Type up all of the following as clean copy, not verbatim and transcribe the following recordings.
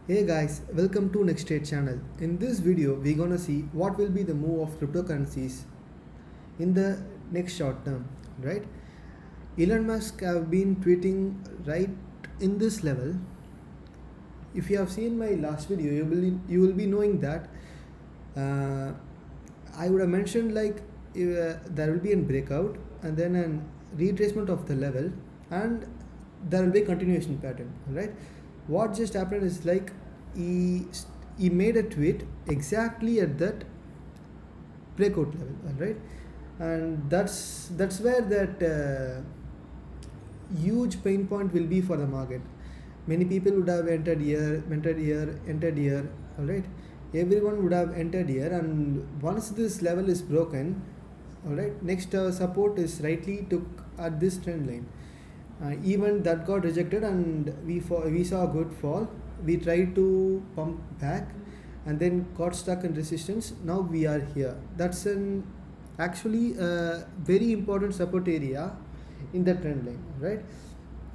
Hey guys, welcome to Next Trade channel. In this video, we're gonna see what will be the move of cryptocurrencies in the next short term, right? Elon Musk have been tweeting right in this level. If you have seen my last video, you will be knowing that uh, I would have mentioned like there will be a breakout and then a retracement of the level and there will be a continuation pattern, right? What just happened is like he he made a tweet exactly at that breakout level, right? And that's where that huge pain point will be for the market. Many people would have entered here, all right? Everyone would have entered here, and once this level is broken, all right, next support is rightly took at this trend line. Even that got rejected, and we saw a good fall. We tried to pump back, and then got stuck in resistance. Now we are here. That's an actually a very important support area in the trend line, right?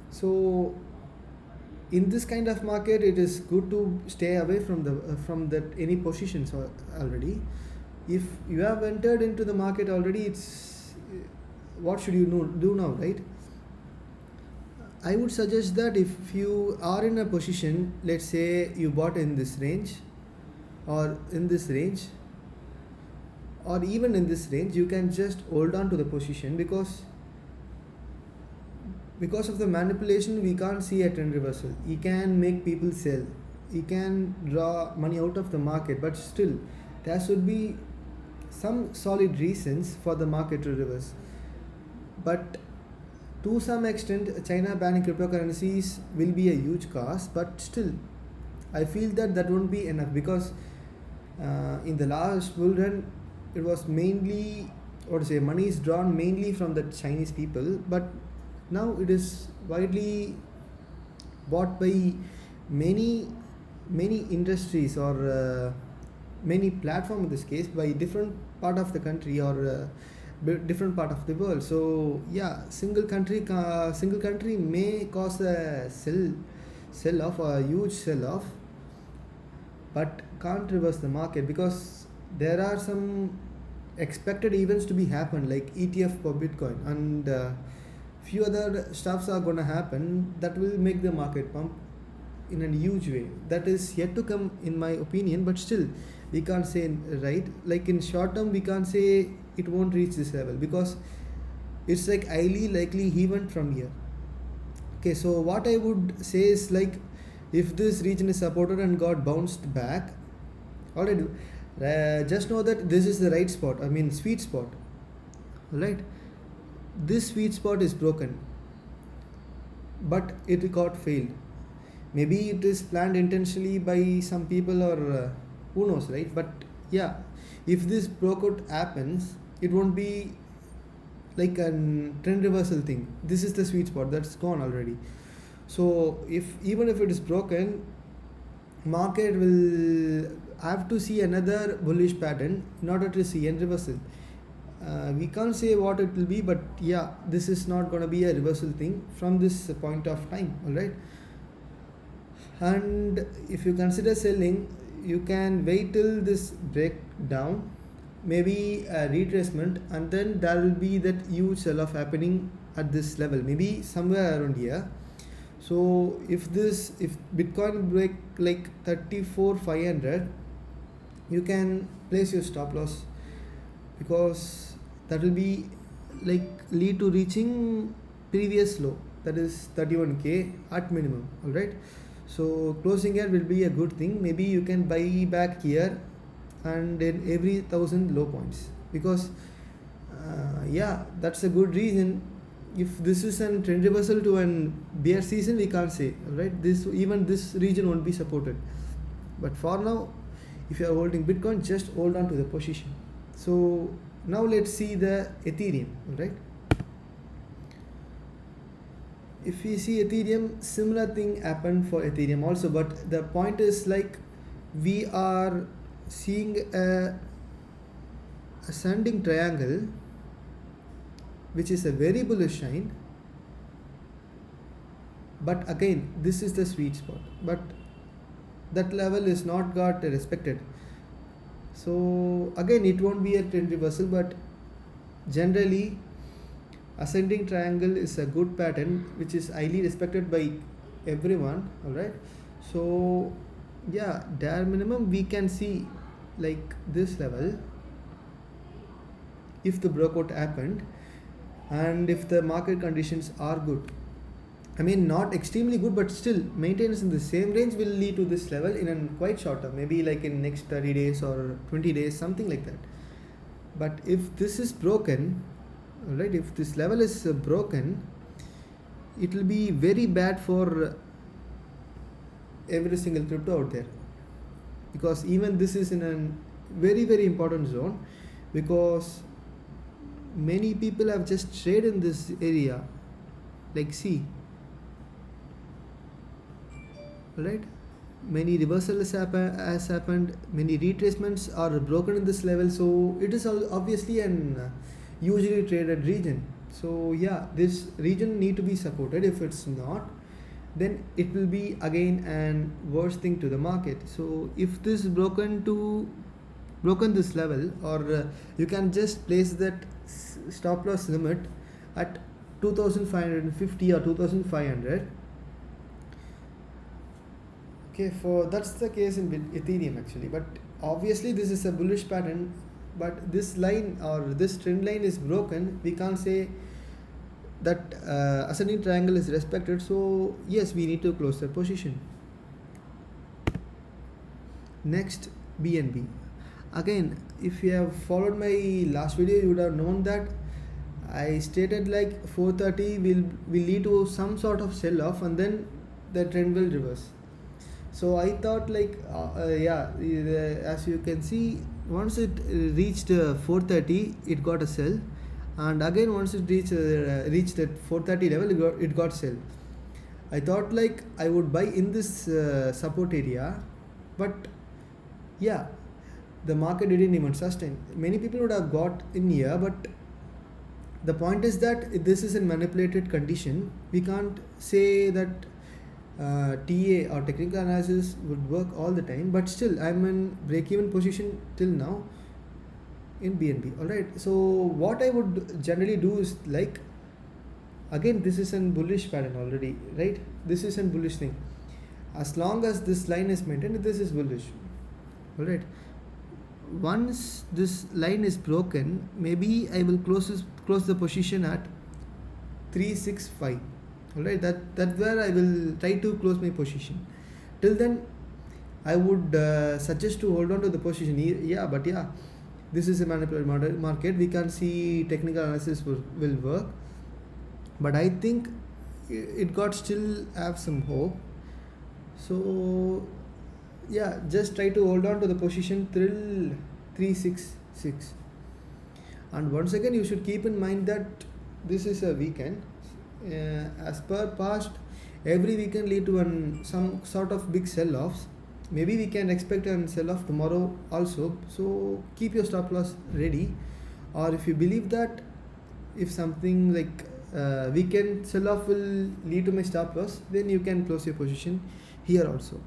So in this kind of market, it is good to stay away from that any positions already. If you have entered into the market already, it's what should you do now, right? I would suggest that if you are in a position, let's say you bought in this range or in this range or even in this range, you can just hold on to the position because of the manipulation we can't see a trend reversal. He can make people sell. He can draw money out of the market, but still there should be some solid reasons for the market to reverse. But to some extent, China banning cryptocurrencies will be a huge cost, but still, I feel that won't be enough because in the last bull run, it was mainly, what to say, money is drawn mainly from the Chinese people, but now it is widely bought by many industries or many platform in this case by different part of the country or different part of the world. So yeah, single country may cause a sell off, a huge sell off, but can't reverse the market because there are some expected events to be happen like ETF for Bitcoin and few other stuffs are gonna happen that will make the market pump in a huge way. That is yet to come in my opinion, but still we can't say right. Like in short term, we can't say it won't reach this level because it's like highly likely he went from here. Okay, so what I would say is like if this region is supported and got bounced back, alright, just know that this is the right spot. I mean sweet spot, right? This sweet spot is broken, but it got failed. Maybe it is planned intentionally by some people or who knows, right? But yeah, if this breakout happens, it won't be like a trend reversal thing. This is the sweet spot that's gone already. So if even if it is broken, market will have to see another bullish pattern in order to see a reversal. We can't say what it will be, but yeah, this is not going to be a reversal thing from this point of time, all right? And if you consider selling, you can wait till this break down, maybe a retracement, and then there will be that huge sell off happening at this level, maybe somewhere around here. So if Bitcoin break like 34,500, you can place your stop loss because that will be like lead to reaching previous low, that is 31k at minimum, all right? So closing here will be a good thing. Maybe you can buy back here and in every 1,000 low points because yeah, that's a good reason. If this is a trend reversal to an bear season, we can't say, right? This region won't be supported. But for now, if you are holding Bitcoin, just hold on to the position. So now let's see the Ethereum, right? If we see Ethereum, similar thing happened for Ethereum also, but the point is like we are seeing a ascending triangle which is a very bullish sign, but again this is the sweet spot. But that level is not got respected. So again, it won't be a trend reversal, but generally ascending triangle is a good pattern which is highly respected by everyone. All right, so yeah, bare minimum we can see like this level if the breakout happened, and if the market conditions are good. I mean, not extremely good, but still maintenance in the same range will lead to this level in a quite short term, maybe like in next 30 days or 20 days, something like that. But if this is broken, right, if this level is broken, it will be very bad for every single crypto out there, because even this is in a very very important zone, because many people have just traded in this area. Like, see, right, many reversals has happened, many retracements are broken in this level, so it is obviously an usually traded region. So yeah, this region need to be supported. If it's not, then it will be again an worst thing to the market. So if this broken this level, or you can just place that stop loss limit at 2550 or 2500. Okay, for that's the case in Ethereum actually, but obviously this is a bullish pattern, but this line or this trend line is broken. We can't say that ascending triangle is respected, so yes, we need to close the position. Next, BNB. Again, if you have followed my last video, you would have known that I stated like 430 will lead to some sort of sell off, and then the trend will reverse. So I thought like as you can see, once it reached 430, it got a sell, and again once it reached that 430 level, it got sell. I thought like I would buy in this support area, but yeah, the market didn't even sustain. Many people would have got in here, but the point is that this is a manipulated condition. We can't say that TA or technical analysis would work all the time, but still I'm in break-even position till now in BNB. Alright, so what I would generally do is like, again, this is a bullish pattern already, right? This is a bullish thing. As long as this line is maintained, this is bullish. Alright, once this line is broken, maybe I will close the position at 365. Alright, that's where I will try to close my position. Till then, I would suggest to hold on to the position. Yeah, but yeah, this is a manipulated market. We can see technical analysis will work, but I think it got still have some hope. So yeah, just try to hold on to the position till 366. And once again, you should keep in mind that this is a weekend. As per past, every weekend lead to some sort of big sell-offs. Maybe we can expect a sell-off tomorrow also. So keep your stop loss ready. Or if you believe that if something like weekend sell-off will lead to my stop loss, then you can close your position here also.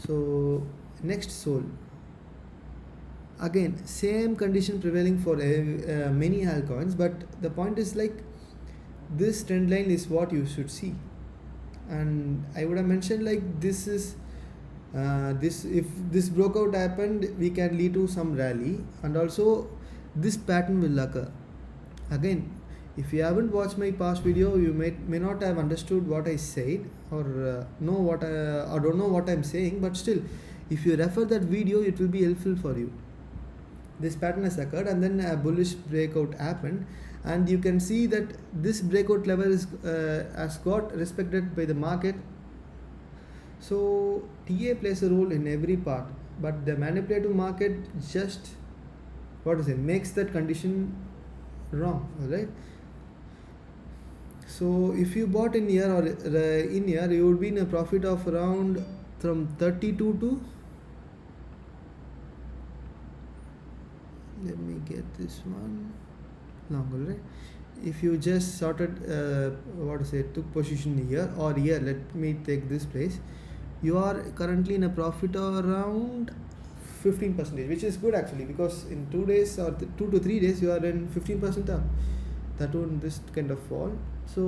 So next, Sol. Again, same condition prevailing for many altcoins, but the point is like, this trend line is what you should see. And I would have mentioned like, this is if this breakout happened, we can lead to some rally, and also this pattern will occur. Again, if you haven't watched my past video, you may not have understood what I said, or or don't know what I'm saying, but still, if you refer that video, it will be helpful for you. This pattern has occurred, and then a bullish breakout happened, and you can see that this breakout level has got respected by the market. So TA plays a role in every part, but the manipulative market just makes that condition wrong. Alright, so if you bought in here or in here, you would be in a profit of around from 32 to, let me get this one longer, right? If you just sorted took position here or here, let me take this place, you are currently in a profit around 15%, which is good actually, because in 2 days or 2 to 3 days you are in 15% up, that on this kind of fall. So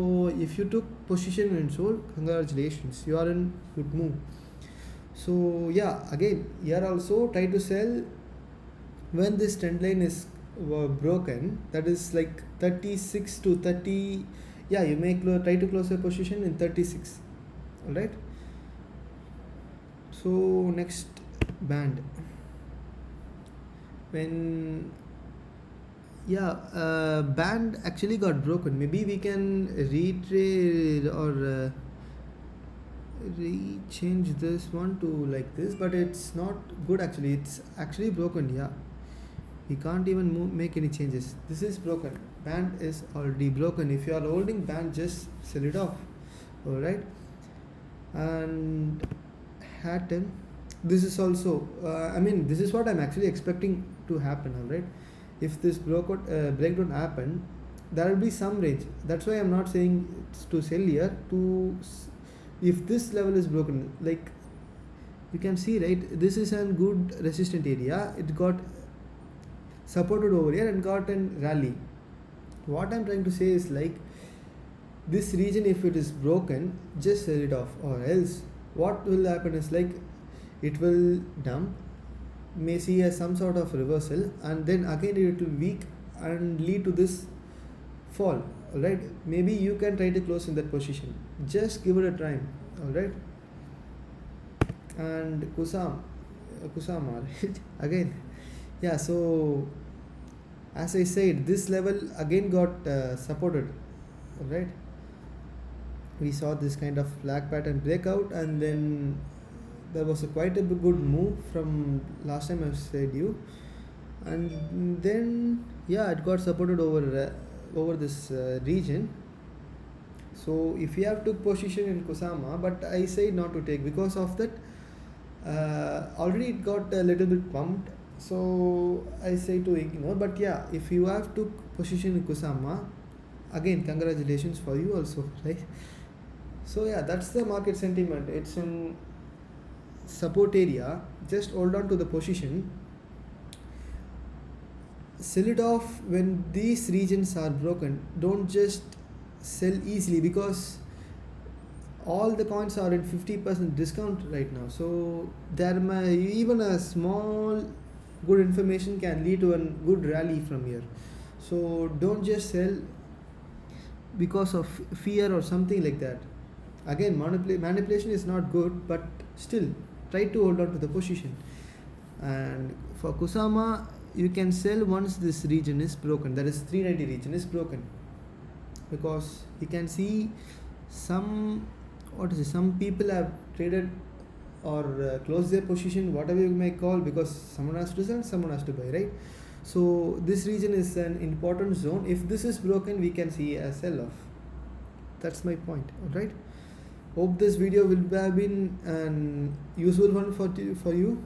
if you took position and sold, congratulations, you are in good move. So yeah, again here also try to sell when this trend line is broken, that is like 36 to 30. Yeah, you may try to close a position in 36. All right. So next band, when band actually got broken, maybe we can retrade or change this one to like this, but it's not good actually, it's actually broken. Yeah, we can't even make any changes. This is broken, band is already broken. If you are holding band, just sell it off. All right. And Hatton, this is also this is what I'm actually expecting to happen. All right, if this breakdown happen, there will be some range. That's why I'm not saying it's to sell here. If this level is broken, like you can see, right, this is a good resistant area. It got supported over here and got a rally. What I'm trying to say is, like, this region, if it is broken, just sell it off, or else what will happen is, like, it will dump, may see some sort of reversal, and then again it will weak and lead to this fall. All right, maybe you can try to close in that position, just give it a try. All right. And Kusama again, yeah. So as I said, this level again got supported. All right, we saw this kind of flag pattern breakout, and then there was quite a good move from last time I said you, and then yeah, it got supported over this region. So if you have took position in Kusama, but I say not to take because of that, already it got a little bit pumped, so I say to ignore. But yeah, if you have took position in Kusama, again congratulations for you also, right? So yeah, that's the market sentiment. It's in support area, just hold on to the position, sell it off when these regions are broken. Don't just sell easily, because all the coins are in 50% discount right now. So there may even a small good information can lead to a good rally from here. So don't just sell because of fear or something like that. Again, manipulation is not good, but still try to hold on to the position. And for Kusama, you can sell once this region is broken, that is 390 region is broken, because you can see some people have traded or closed their position, whatever you may call, because someone has to sell, someone has to buy, right? So this region is an important zone. If this is broken, we can see a sell off. That's my point. All right, hope this video will have been an useful one for you.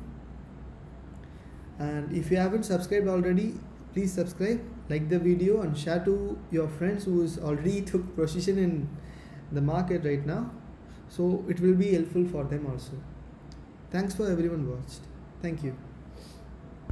And if you haven't subscribed already, please subscribe, like the video, and share to your friends who is already took position in the market right now, so it will be helpful for them also. Thanks for everyone watched. Thank you.